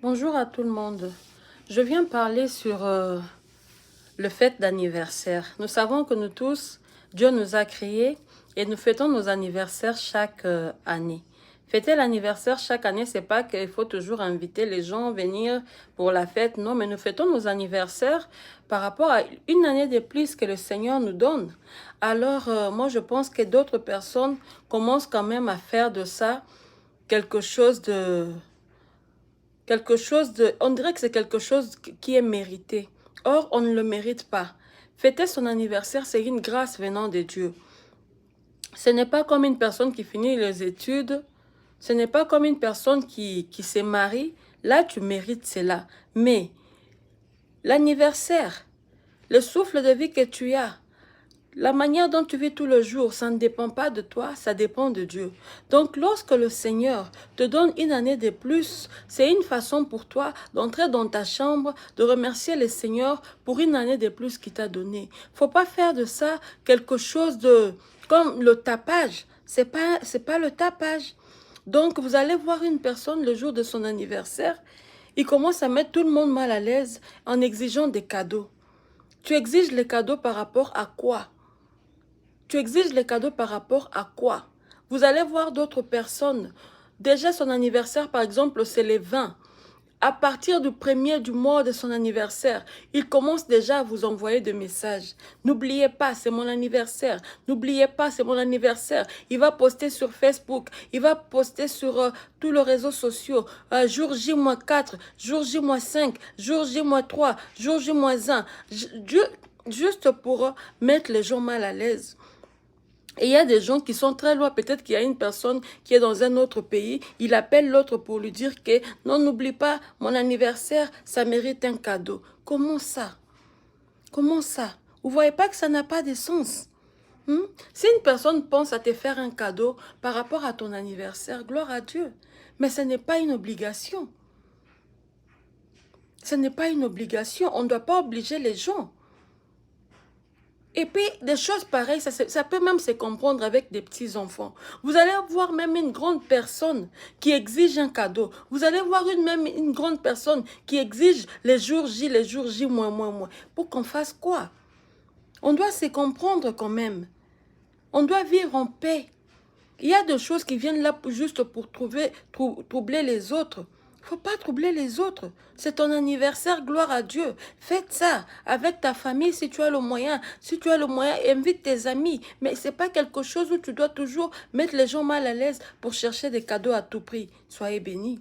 Bonjour à tout le monde. Je viens parler sur le fête d'anniversaire. Nous savons que nous tous, Dieu nous a créés et nous fêtons nos anniversaires chaque année. Fêter l'anniversaire chaque année, c'est pas qu'il faut toujours inviter les gens à venir pour la fête, non, mais nous fêtons nos anniversaires par rapport à une année de plus que le Seigneur nous donne. Alors, moi, je pense que d'autres personnes commencent quand même à faire de ça quelque chose de on dirait que c'est quelque chose qui est mérité. Or, on ne le mérite pas. Fêter son anniversaire, c'est une grâce venant de Dieu. Ce n'est pas comme une personne qui finit les études, ce n'est pas comme une personne qui se marie. Là, tu mérites cela. Mais l'anniversaire, le souffle de vie que tu as, la manière dont tu vis tout le jour, ça ne dépend pas de toi, ça dépend de Dieu. Donc, lorsque le Seigneur te donne une année de plus, c'est une façon pour toi d'entrer dans ta chambre, de remercier le Seigneur pour une année de plus qu'il t'a donné. Faut pas faire de ça quelque chose de comme le tapage. C'est pas le tapage. Donc, vous allez voir une personne le jour de son anniversaire, il commence à mettre tout le monde mal à l'aise en exigeant des cadeaux. Tu exiges les cadeaux par rapport à quoi? Tu exiges les cadeaux par rapport à quoi? Vous allez voir d'autres personnes. Déjà son anniversaire, par exemple, c'est les 20. À partir du premier du mois de son anniversaire, il commence déjà à vous envoyer des messages. N'oubliez pas, c'est mon anniversaire. N'oubliez pas, c'est mon anniversaire. Il va poster sur Facebook. Il va poster sur tous les réseaux sociaux. Jour J-4, jour J-5, jour J-3, jour J-1. Juste pour mettre les gens mal à l'aise. Et il y a des gens qui sont très loin. Peut-être qu'il y a une personne qui est dans un autre pays. Il appelle l'autre pour lui dire que non, n'oublie pas, mon anniversaire, ça mérite un cadeau. Comment ça? Comment ça? Vous voyez pas que ça n'a pas de sens? Si une personne pense à te faire un cadeau par rapport à ton anniversaire, gloire à Dieu. Mais ce n'est pas une obligation. Ce n'est pas une obligation. On ne doit pas obliger les gens. Et puis, des choses pareilles, ça peut même se comprendre avec des petits-enfants. Vous allez voir même une grande personne qui exige un cadeau. Vous allez voir même une grande personne qui exige les jours J, moins. Pour qu'on fasse quoi? On doit se comprendre quand même. On doit vivre en paix. Il y a des choses qui viennent là juste pour troubler les autres. Il ne faut pas troubler les autres. C'est ton anniversaire, gloire à Dieu. Faites ça avec ta famille si tu as le moyen. Si tu as le moyen, invite tes amis. Mais ce n'est pas quelque chose où tu dois toujours mettre les gens mal à l'aise pour chercher des cadeaux à tout prix. Soyez bénis.